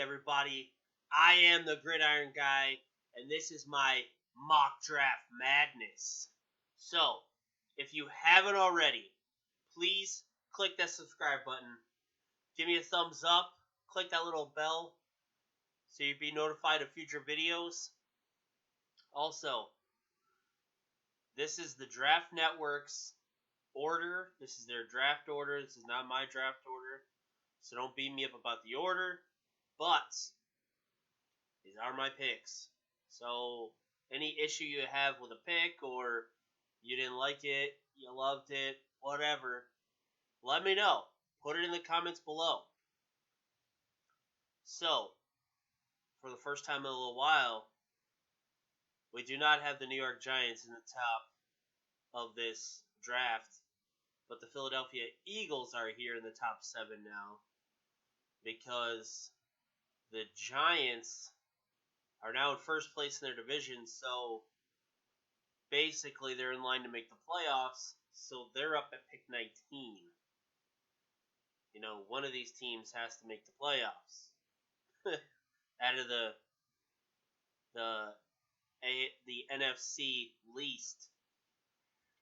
everybody. I am the Gridiron Guy, and this is my mock draft madness. So, if you haven't already, please click that subscribe button. Give me a thumbs up. Click that little bell so you'll be notified of future videos. Also, this is the Draft Network's order. This is their draft order. This is not my draft order. So don't beat me up about the order. But these are my picks. So any issue you have with a pick, or you didn't like it, you loved it, whatever, let me know. Put it in the comments below. So, for the first time in a little while, we do not have the New York Giants in the top of this draft, but the Philadelphia Eagles are here in the top 7 now, because the Giants are now in first place in their division, so basically they're in line to make the playoffs, so they're up at pick 19. You know, one of these teams has to make the playoffs. Out of the NFC least.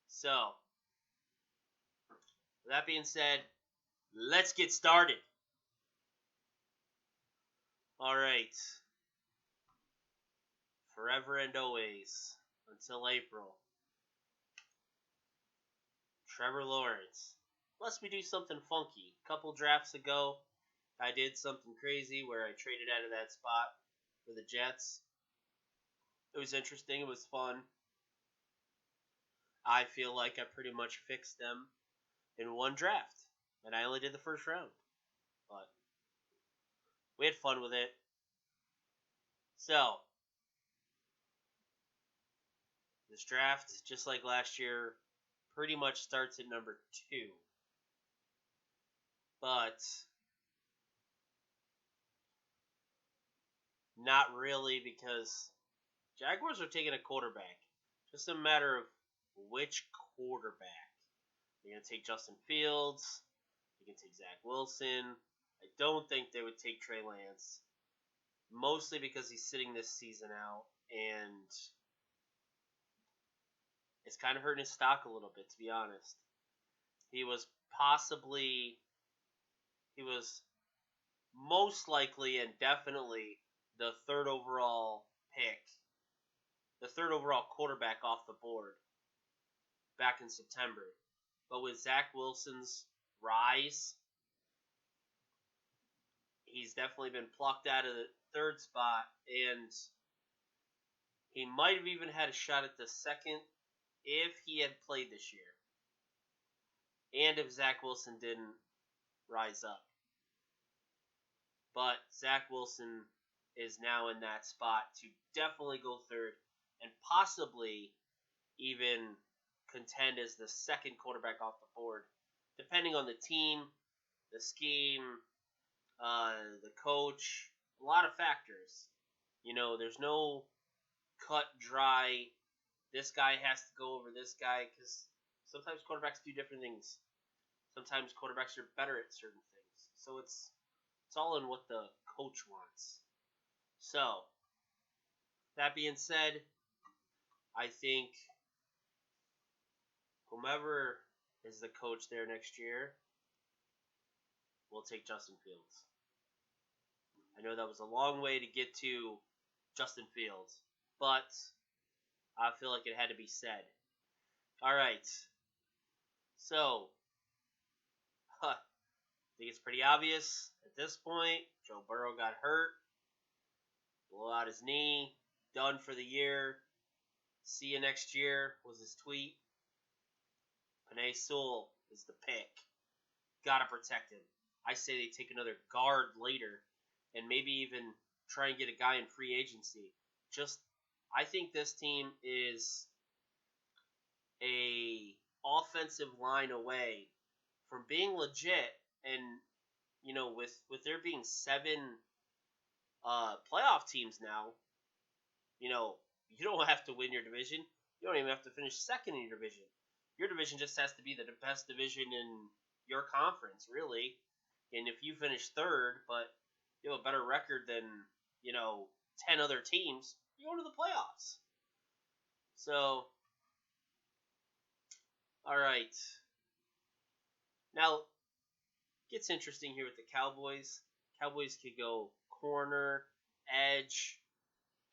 So, with that being said, let's get started. Alright. Forever and always, until April. Trevor Lawrence. Unless we do something funky. A couple drafts ago, I did something crazy where I traded out of that spot for the Jets. It was interesting. It was fun. I feel like I pretty much fixed them in one draft. And I only did the first round. But we had fun with it. So, this draft, just like last year, pretty much starts at number 2. But not really, because Jaguars are taking a quarterback. Just a matter of which quarterback. They're going to take Justin Fields. They can take Zach Wilson. I don't think they would take Trey Lance. Mostly because he's sitting this season out. And it's kind of hurting his stock a little bit, to be honest. He was most likely and definitely the third overall pick, the third overall quarterback off the board back in September. But with Zach Wilson's rise, he's definitely been plucked out of the third spot, and he might have even had a shot at the second if he had played this year. And if Zach Wilson didn't rise up. But Zach Wilson is now in that spot to definitely go third and possibly even contend as the second quarterback off the board, depending on the team, the scheme, the coach, a lot of factors. You know, there's no cut dry, this guy has to go over this guy, because sometimes quarterbacks do different things. Sometimes quarterbacks are better at certain things. So it's all in what the coach wants. So, that being said, I think whomever is the coach there next year will take Justin Fields. I know that was a long way to get to Justin Fields, but I feel like it had to be said. Alright. So, I think it's pretty obvious at this point. Joe Burrow got hurt. Blew out his knee. Done for the year. See you next year was his tweet. Penei Sewell is the pick. Gotta protect him. I say they take another guard later and maybe even try and get a guy in free agency. I think this team is a offensive line away from being legit, and you know, with there being 7 playoff teams now, you know, you don't have to win your division. You don't even have to finish second in your division. Your division just has to be the best division in your conference, really. And if you finish third, but you have a better record than, 10 other teams, you're going to the playoffs. So, all right. Now, gets interesting here with the Cowboys. Cowboys could go corner, edge,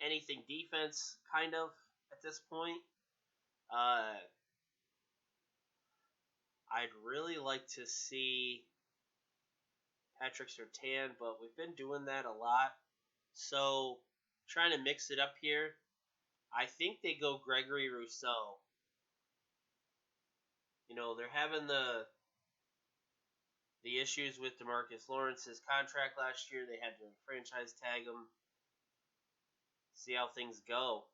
anything defense, kind of, at this point. I'd really like to see Patrick Surtain, but we've been doing that a lot. So, trying to mix it up here, I think they go Gregory Rousseau. They're having the issues with DeMarcus Lawrence's contract last year. They had to franchise tag him. See how things go.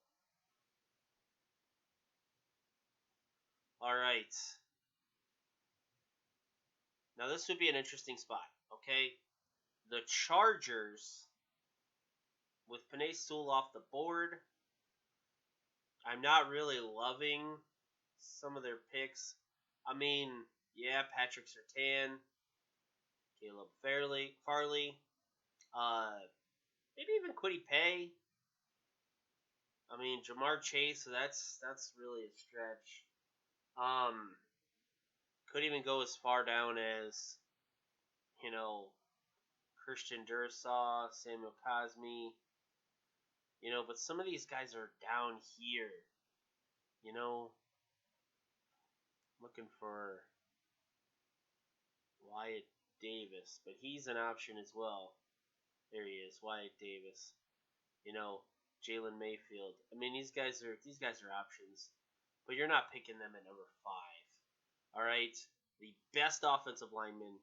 All right. Now this would be an interesting spot, okay? The Chargers, with Penei Sewell off the board, I'm not really loving some of their picks. I mean, yeah, Patrick Surtain, Caleb Farley, maybe even Kwity Paye. I mean, Jamar Chase, so that's really a stretch. Could even go as far down as, Christian Dursaw, Samuel Cosme. But some of these guys are down here. Looking for Wyatt Davis, but he's an option as well. There he is, Wyatt Davis. Jalen Mayfield. I mean, these guys are options, but you're not picking them at number 5. All right, the best offensive lineman,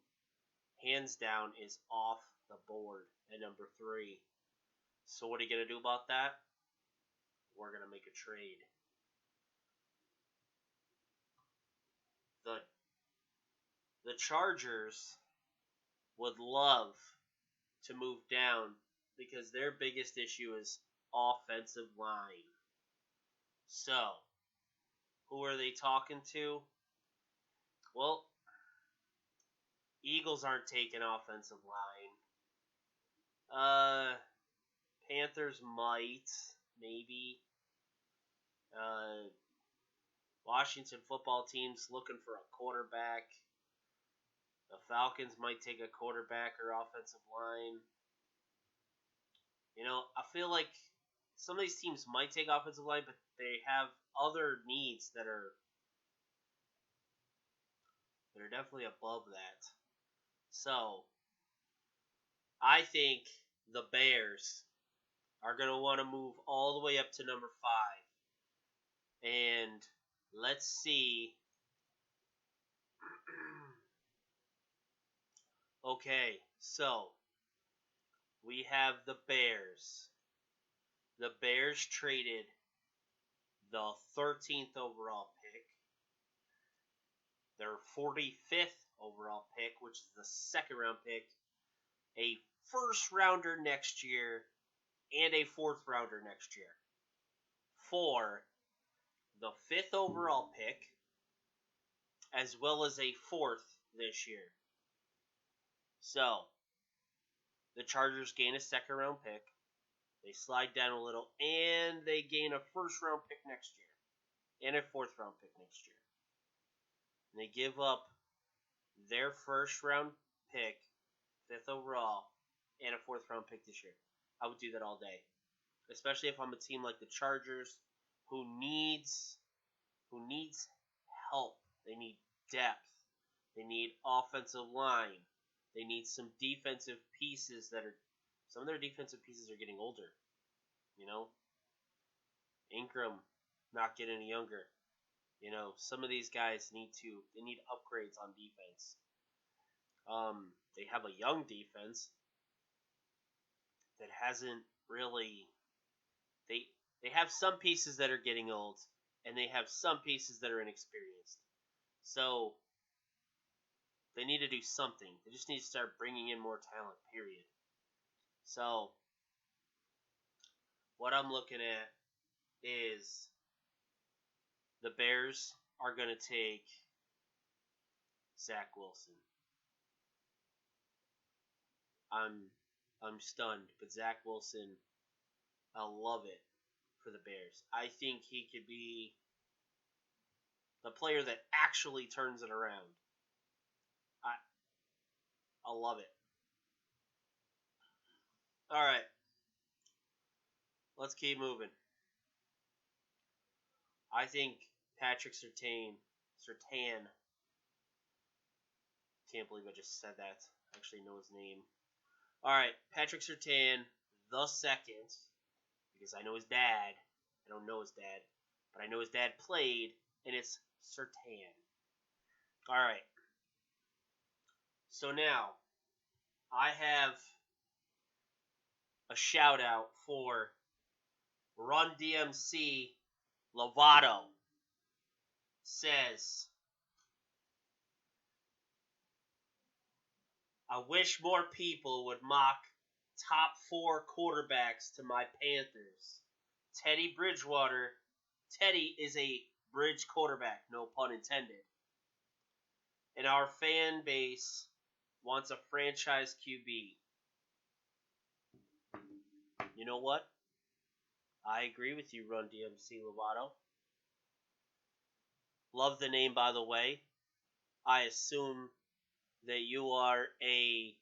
hands down, is off the board at number 3. So what are you gonna do about that? We're gonna make a trade. The Chargers would love to move down because their biggest issue is offensive line. So, who are they talking to? Well, Eagles aren't taking offensive line. Panthers might, maybe. Washington football team's looking for a quarterback. The Falcons might take a quarterback or offensive line. I feel like some of these teams might take offensive line, but they have other needs that are definitely above that. So, I think the Bears are going to want to move all the way up to number 5. And let's see. Okay, so we have the Bears. The Bears traded the 13th overall pick, their 45th overall pick, which is the second round pick, a first rounder next year, and a 4th rounder next year for the 5th overall pick, as well as a 4th this year. So, the Chargers gain a second round pick. They slide down a little, and they gain a first round pick next year, and a 4th round pick next year. And they give up their first round pick, 5th overall, and a 4th round pick this year. I would do that all day, especially if I'm a team like the Chargers, who needs help. They need depth. They need offensive line. They need some defensive pieces some of their defensive pieces are getting older. Ingram not getting any younger. Some of these guys need upgrades on defense. They have a young defense that hasn't really. They have some pieces that are getting old, and they have some pieces that are inexperienced. So they need to do something. They just need to start bringing in more talent, period. So what I'm looking at is the Bears are going to take Zach Wilson. I'm stunned. But Zach Wilson, I love it for the Bears. I think he could be the player that actually turns it around. I love it. All right. Let's keep moving. I think Patrick Surtain, can't believe I just said that. I actually know his name. All right, Patrick Surtain the second, because I know his dad. I don't know his dad, but I know his dad played, and it's Surtain. All right. So now, I have a shout out for Run DMC Lovato. Says, I wish more people would mock top 4 quarterbacks to my Panthers. Teddy Bridgewater. Teddy is a bridge quarterback, no pun intended. And our fan base wants a franchise QB. You know what? I agree with you, Run DMC Lovato. Love the name, by the way. I assume that you are a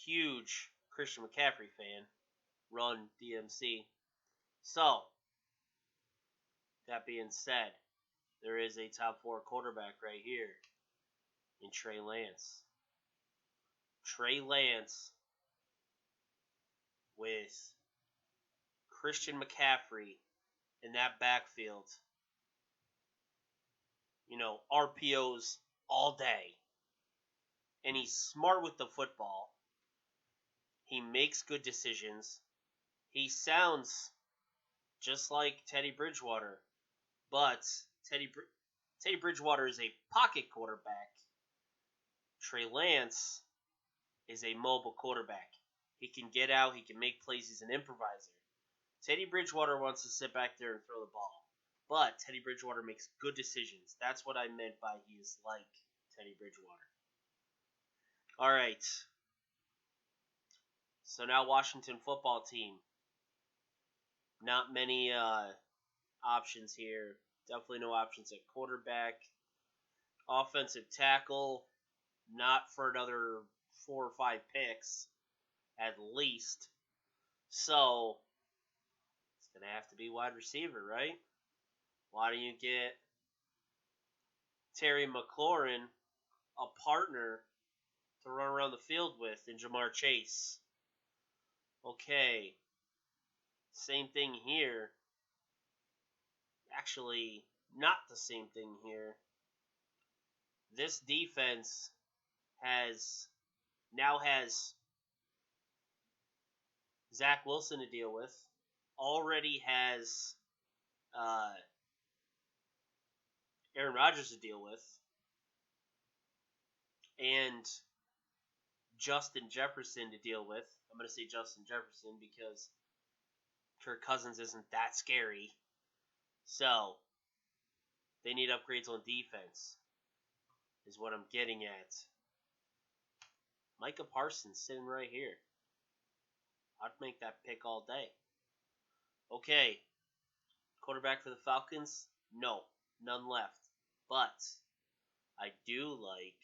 huge Christian McCaffrey fan. Run DMC. So, that being said, there is a top 4 quarterback right here in Trey Lance. Trey Lance with Christian McCaffrey in that backfield. You know, RPOs all day. And he's smart with the football. He makes good decisions. He sounds just like Teddy Bridgewater. But Teddy Bridgewater is a pocket quarterback. Trey Lance is a mobile quarterback. He can get out. He can make plays. He's an improviser. Teddy Bridgewater wants to sit back there and throw the ball. But Teddy Bridgewater makes good decisions. That's what I meant by he is like Teddy Bridgewater. All right. So now Washington football team. Not many options here. Definitely no options at quarterback. Offensive tackle. Not for another 4 or 5 picks. At least. So, it's going to have to be wide receiver, right? Why don't you get Terry McLaurin, a partner to run around the field with, in Jamar Chase? Okay. Same thing here. Actually, not the same thing here. This defense now has Zach Wilson to deal with. Already has Aaron Rodgers to deal with. And Justin Jefferson to deal with. I'm going to say Justin Jefferson because Kirk Cousins isn't that scary. So, they need upgrades on defense, is what I'm getting at. Micah Parsons sitting right here. I'd make that pick all day. Okay. Quarterback for the Falcons? No. None left. But I do like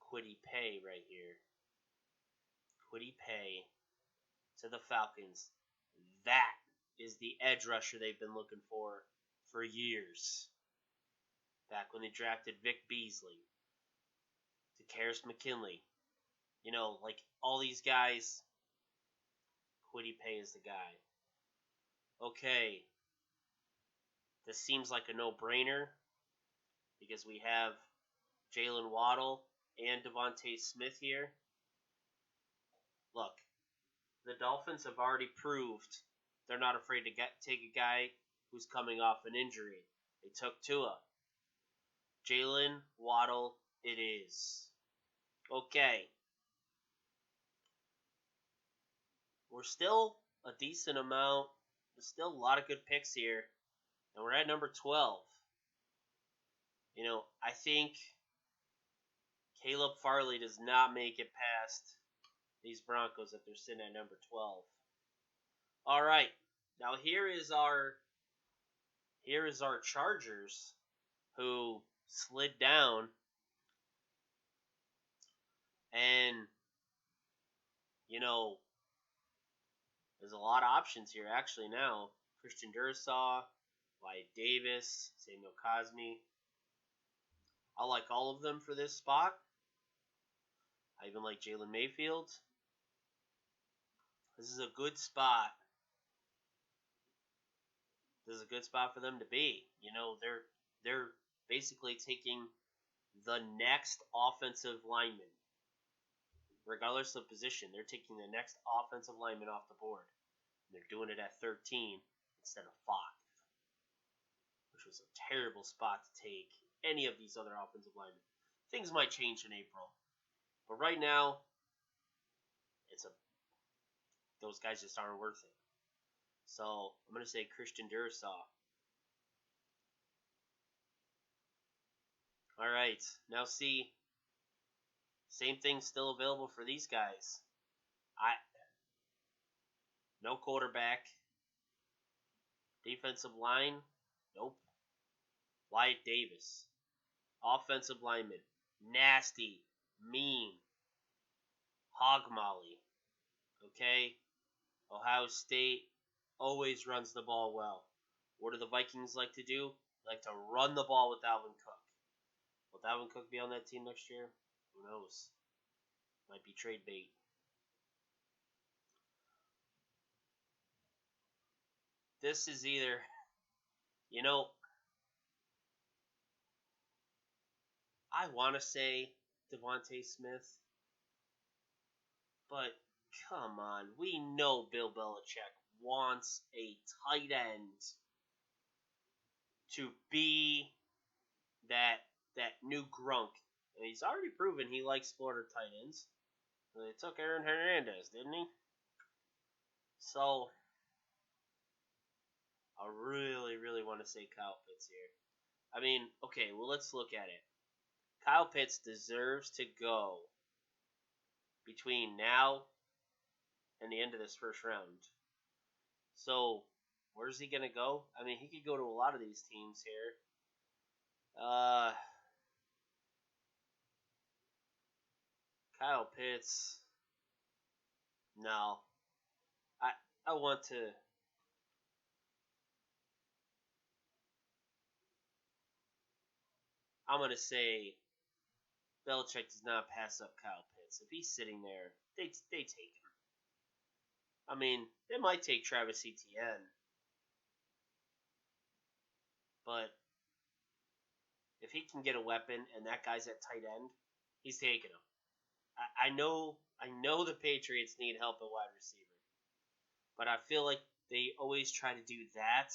Kwity Paye right here. Kwity Paye to the Falcons. That is the edge rusher they've been looking for years. Back when they drafted Vic Beasley. To Karis McKinley. You know, like all these guys, Kwity Paye is the guy. Okay. This seems like a no-brainer because we have Jalen Waddle and Devontae Smith here. Look, the Dolphins have already proved they're not afraid to take a guy who's coming off an injury. They took Tua. Jalen Waddle it is. Okay. We're still a decent amount. There's still a lot of good picks here. And we're at number 12. You know, I think Caleb Farley does not make it past these Broncos if they're sitting at number 12. All right, now here is our Chargers, who slid down, and there's a lot of options here actually now. Christian Dursaw, Wyatt Davis, Samuel Cosmi. I like all of them for this spot. I even like Jalen Mayfield. This is a good spot. This is a good spot for them to be. They're basically taking the next offensive lineman. Regardless of position, they're taking the next offensive lineman off the board. And they're doing it at 13 instead of 5. Which was a terrible spot to take any of these other offensive linemen. Things might change in April. But right now, those guys just aren't worth it. So I'm going to say Christian Dursaw. All right, now see, same thing still available for these guys. No quarterback. Defensive line, nope. Wyatt Davis. Offensive lineman, nasty, mean, hog molly. Okay? Ohio State always runs the ball well. What do the Vikings like to do? They like to run the ball with Dalvin Cook. Will Dalvin Cook be on that team next year? Who knows? Might be trade bait. This is either, I want to say Devontae Smith, but come on. We know Bill Belichick wants a tight end to be that new Grunk. And he's already proven he likes Florida tight ends. They took Aaron Hernandez, didn't he? So, I really, really want to say Kyle Pitts here. I mean, okay, well, let's look at it. Kyle Pitts deserves to go between now and the end of this first round. So, where's he going to go? I mean, he could go to a lot of these teams here. Kyle Pitts. No. I want to. I'm going to say Belichick does not pass up Kyle Pitts. If he's sitting there, they take him. I mean, they might take Travis Etienne. But if he can get a weapon and that guy's at tight end, he's taking him. I know the Patriots need help at wide receiver. But I feel like they always try to do that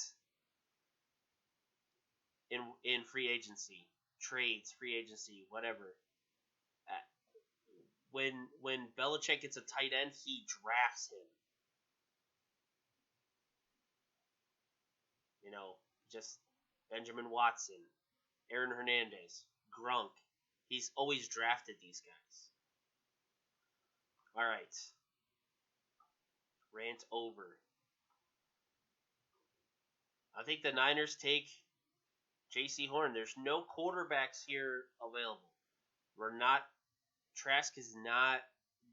in free agency, trades, free agency, whatever. When Belichick gets a tight end, he drafts him. Just Benjamin Watson, Aaron Hernandez, Grunk. He's always drafted these guys. All right. Rant over. I think the Niners take J.C. Horn. There's no quarterbacks here available. Trask has not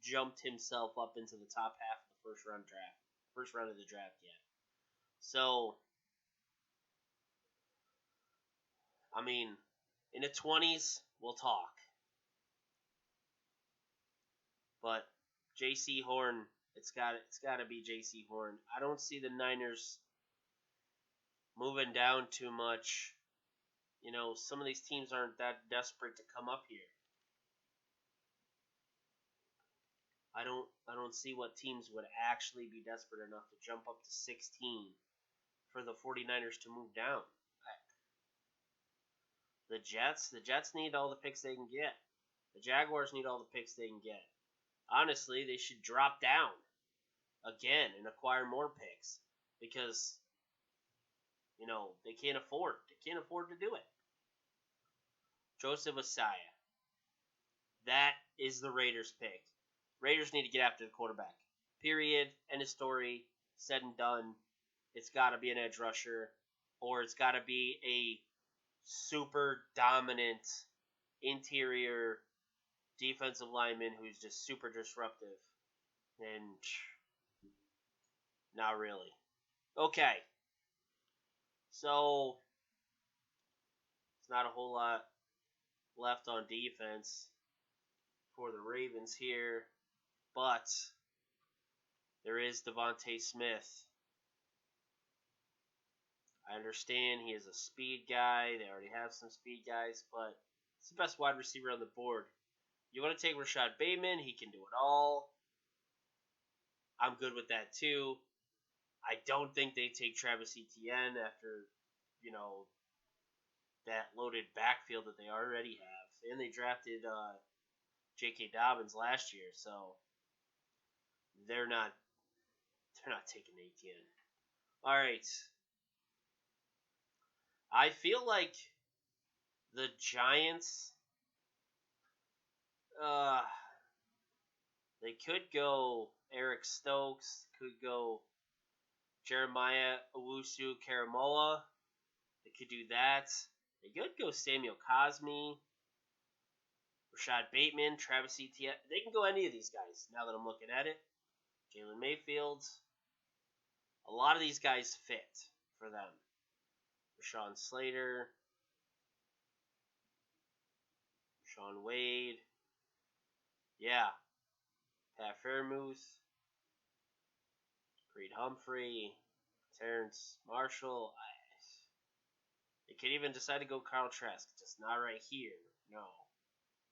jumped himself up into the top half of the first round of the draft yet. So, I mean, in the 20s, we'll talk. But J.C. Horn, it's got to be J.C. Horn. I don't see the Niners moving down too much. Some of these teams aren't that desperate to come up here. I don't see what teams would actually be desperate enough to jump up to 16 for the 49ers to move down. The Jets need all the picks they can get. The Jaguars need all the picks they can get. Honestly, they should drop down again and acquire more picks because they can't afford to do it. Joseph Asaya. That is the Raiders' pick. Raiders need to get after the quarterback. Period. End of story. Said and done. It's got to be an edge rusher, or it's got to be a super dominant interior defensive lineman who's just super disruptive. And not really. Okay. So, it's not a whole lot left on defense for the Ravens here, but there is Devontae Smith. I understand he is a speed guy. They already have some speed guys, but it's the best wide receiver on the board. You want to take Rashad Bateman, he can do it all. I'm good with that too. I don't think they take Travis Etienne after, that loaded backfield that they already have. And they drafted J.K. Dobbins last year, so they're not taking Etienne. All right. I feel like the Giants, they could go Eric Stokes, could go Jeremiah Owusu-Karamoah. They could do that. They could go Samuel Cosmi, Rashad Bateman, Travis Etienne. They can go any of these guys now that I'm looking at it. Jalen Mayfield. A lot of these guys fit for them. Rashawn Slater, Sean Wade, yeah, Pat Fairmouth, Creed Humphrey, Terrence Marshall. They could even decide to go Kyle Trask, just not right here. No.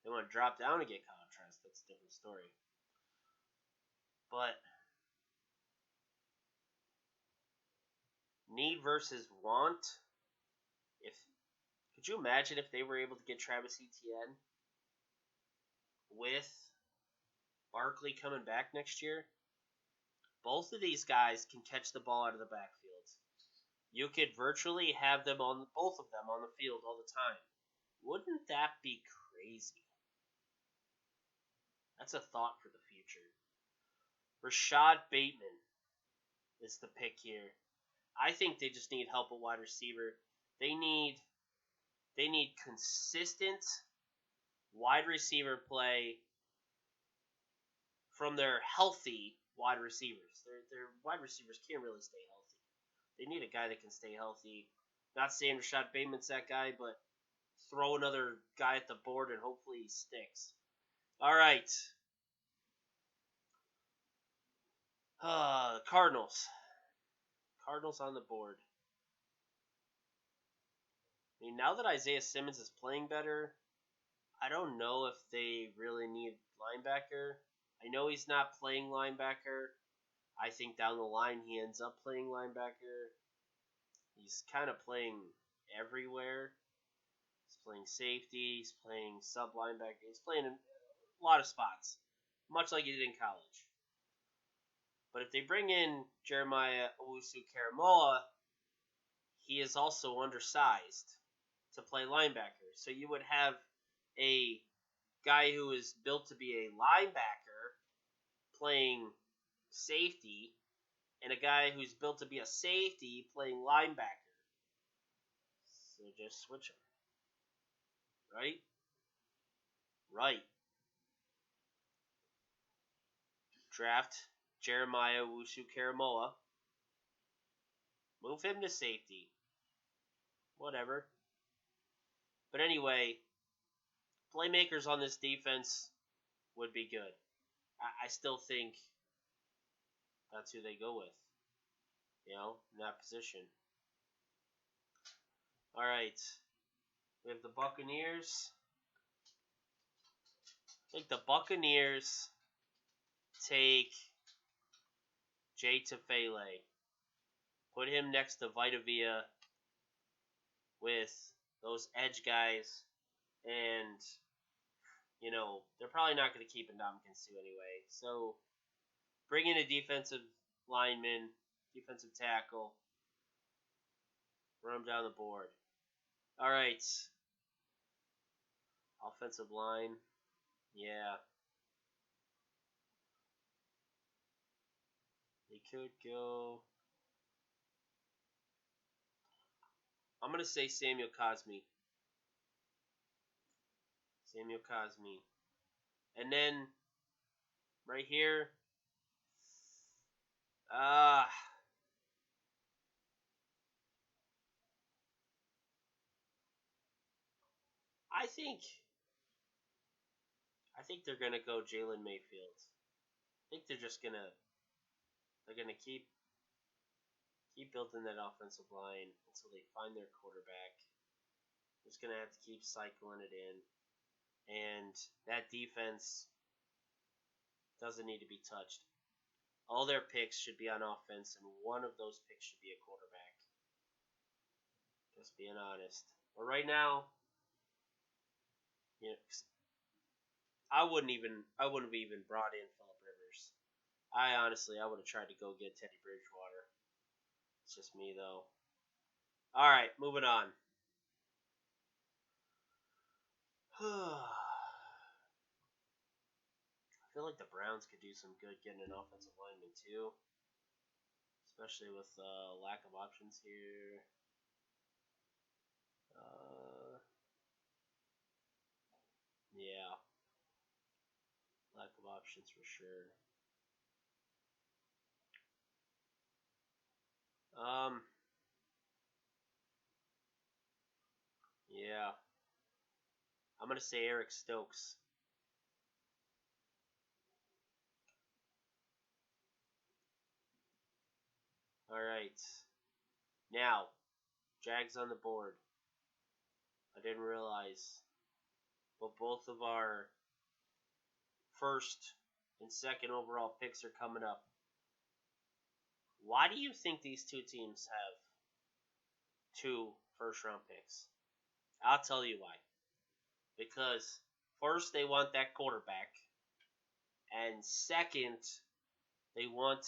They want to drop down and get Kyle Trask. That's a different story. But need versus want. Could you imagine if they were able to get Travis Etienne with Barkley coming back next year? Both of these guys can catch the ball out of the backfield. You could virtually have both of them on the field all the time. Wouldn't that be crazy? That's a thought for the future. Rashad Bateman is the pick here. I think they just need help at wide receiver. They need consistent wide receiver play from their healthy wide receivers. Their wide receivers can't really stay healthy. They need a guy that can stay healthy. Not saying Rashad Bateman's that guy, but throw another guy at the board and hopefully he sticks. All right. Cardinals. Cardinals on the board. I mean, now that Isaiah Simmons is playing better, I don't know if they really need linebacker. I know he's not playing linebacker. I think down the line he ends up playing linebacker. He's kind of playing everywhere. He's playing safety. He's playing sub linebacker. He's playing in a lot of spots, much like he did in college. But if they bring in Jeremiah Owusu-Karamoah, he is also undersized to play linebacker. So you would have a guy who is built to be a linebacker playing safety and a guy who's built to be a safety playing linebacker. So just switch them. Right? Right. Draft Jeremiah Owusu-Karamoah. Move him to safety. Whatever. But anyway, playmakers on this defense would be good. I still think that's who they go with. In that position. All right. We have the Buccaneers. I think the Buccaneers take Jay Tufele. Put him next to Vita Vea with those edge guys. And, they're probably not going to keep Ndamukong Suh anyway. So, bring in a defensive lineman, defensive tackle. Run him down the board. All right. Offensive line. Yeah. They could go. I'm going to say Samuel Cosme. Samuel Cosme. And then, right here, uh, I think they're gonna go Jalen Mayfield. I think they're gonna keep building that offensive line until they find their quarterback. Just gonna have to keep cycling it in, and that defense doesn't need to be touched. All their picks should be on offense, and one of those picks should be a quarterback. Just being honest. But right now, you know, I wouldn't have even brought in Philip Rivers. I would have tried to go get Teddy Bridgewater. It's just me though. All right, moving on. I feel like the Browns could do some good getting an offensive lineman too, especially with lack of options here. Yeah, lack of options for sure. Um, yeah, I'm gonna say Eric Stokes. All right, now Jags on the board. I didn't realize, but both of our first and second overall picks are coming up. Why do you think these two teams have two first round picks? I'll tell you why. Because first they want that quarterback, and second they want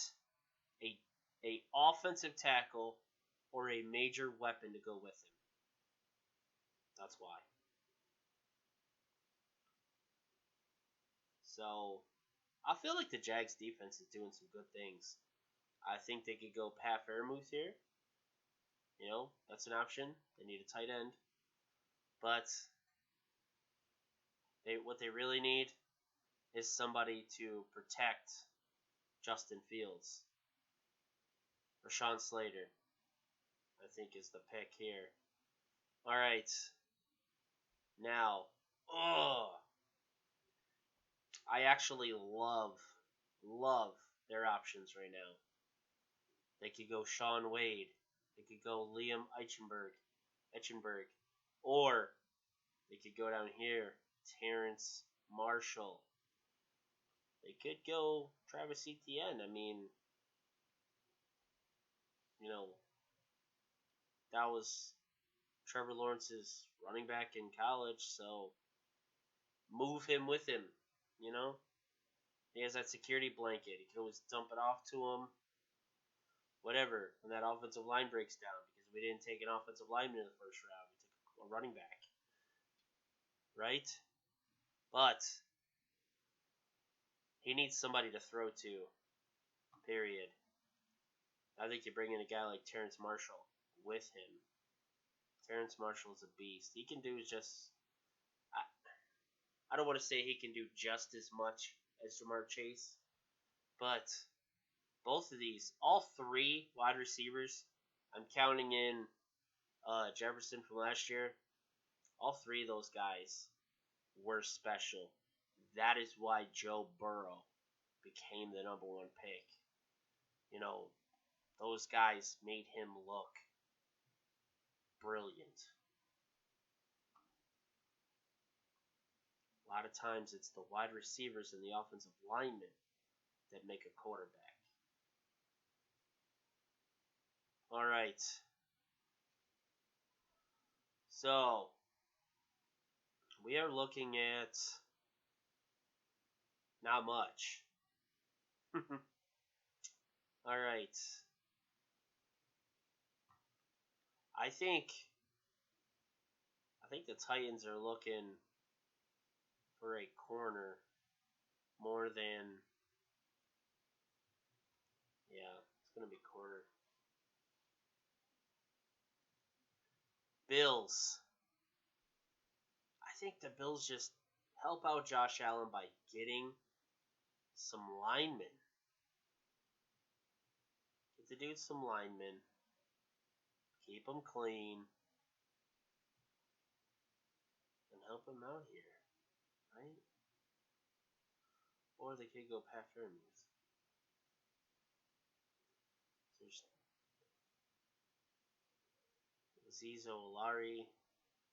a offensive tackle or a major weapon to go with him. That's why. So I feel like the Jags defense is doing some good things. I think they could go Pat Fairmouth here. You know, that's an option. They need a tight end. But what they really need is somebody to protect Justin Fields. Rashawn Slater, I think, is the pick here. All right. Now, I actually love their options right now. They could go Sean Wade. They could go Liam Eichenberg. Or they could go down here, Terrence Marshall. They could go Travis Etienne. I mean, you know, that was Trevor Lawrence's running back in college, so move him with him, you know? He has that security blanket. He can always dump it off to him. Whatever, when that offensive line breaks down, because we didn't take an offensive lineman in the first round. We took a running back. Right? But he needs somebody to throw to. Period. I think you bring in a guy like Terrence Marshall with him. Terrence Marshall is a beast. He can do just. I don't want to say he can do just as much as Jamar Chase, but both of these, all three wide receivers, I'm counting in Jefferson from last year, all three of those guys were special. That is why Joe Burrow became the number one pick. You know, those guys made him look brilliant. A lot of times it's the wide receivers and the offensive linemen that make a quarterback. All right. So, we are looking at not much. All right. I think the Titans are looking for a corner more than... Yeah, it's going to be corner. Bills. I think the Bills just help out Josh Allen by getting some linemen. Get the dude some linemen. Keep them clean. And help him out here. Right? Or they could go Pat Freiermuth. There's Azeez Ojulari.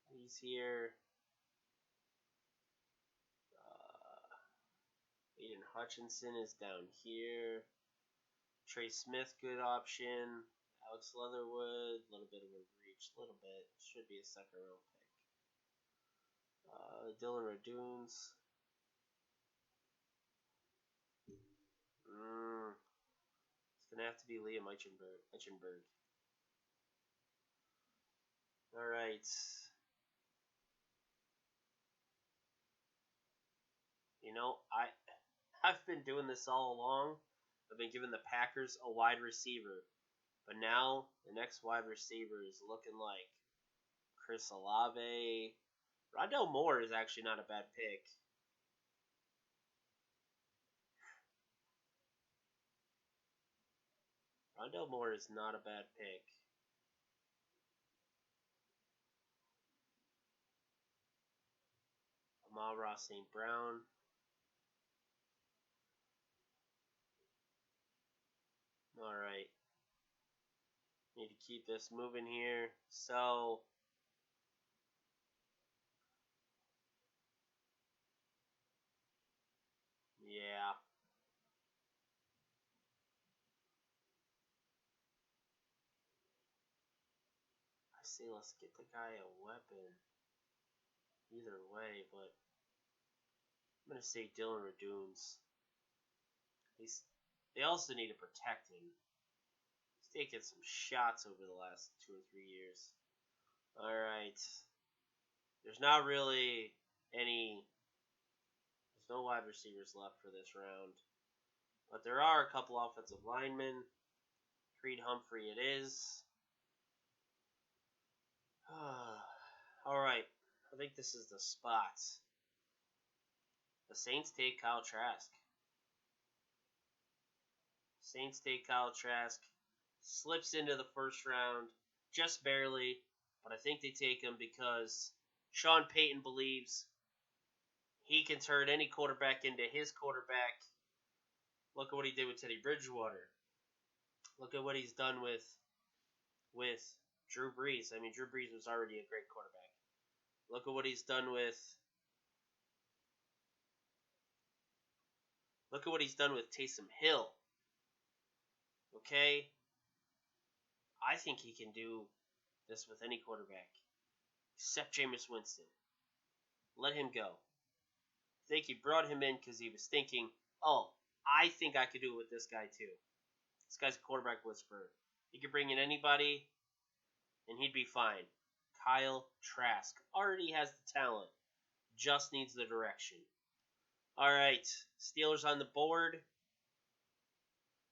He's here. Aiden Hutchinson is down here. Trey Smith, good option. Alex Leatherwood, a little bit of a reach. A little bit. Should be a second round pick. Dylan Radunes. It's going to have to be Liam Eichenberg. All right. You know, I've been doing this all along. I've been giving the Packers a wide receiver. But now, the next wide receiver is looking like Chris Olave. Rondell Moore is actually not a bad pick. Rondell Moore is not a bad pick. Amon-Ra St. Brown. Alright. Need to keep this moving here. So, yeah. I say let's get the guy a weapon. Either way, but I'm going to say Dylan Radunes. They also need to protect him. He's taken some shots over the last 2 or 3 years. Alright. There's not really there's no wide receivers left for this round. But there are a couple offensive linemen. Creed Humphrey it is. Alright. I think this is the spot. The Saints take Kyle Trask. Saints take Kyle Trask. Slips into the first round. Just barely. But I think they take him because Sean Payton believes he can turn any quarterback into his quarterback. Look at what he did with Teddy Bridgewater. Look at what he's done with Drew Brees. I mean, Drew Brees was already a great quarterback. Look at what he's done with Taysom Hill. Okay? I think he can do this with any quarterback. Except Jameis Winston. Let him go. I think he brought him in because he was thinking, oh, I think I could do it with this guy too. This guy's a quarterback whisperer. He could bring in anybody, and he'd be fine. Kyle Trask already has the talent. Just needs the direction. All right. Steelers on the board.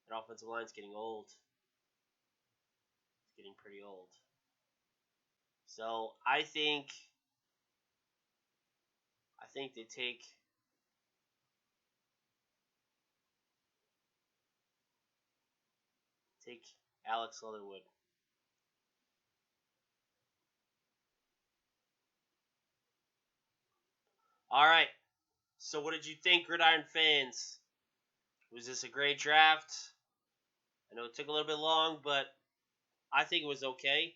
That offensive line's getting old. It's getting pretty old. So I think they take Alex Leatherwood. All right. So what did you think, Gridiron fans? Was this a great draft? I know it took a little bit long, but I think it was okay.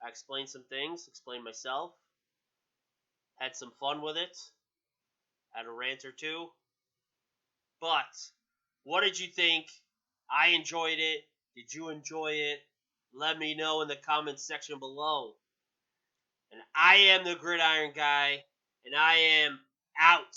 I explained some things, explained myself. Had some fun with it. Had a rant or two. But what did you think? I enjoyed it. Did you enjoy it? Let me know in the comments section below. And I am the Gridiron Guy, and I am out.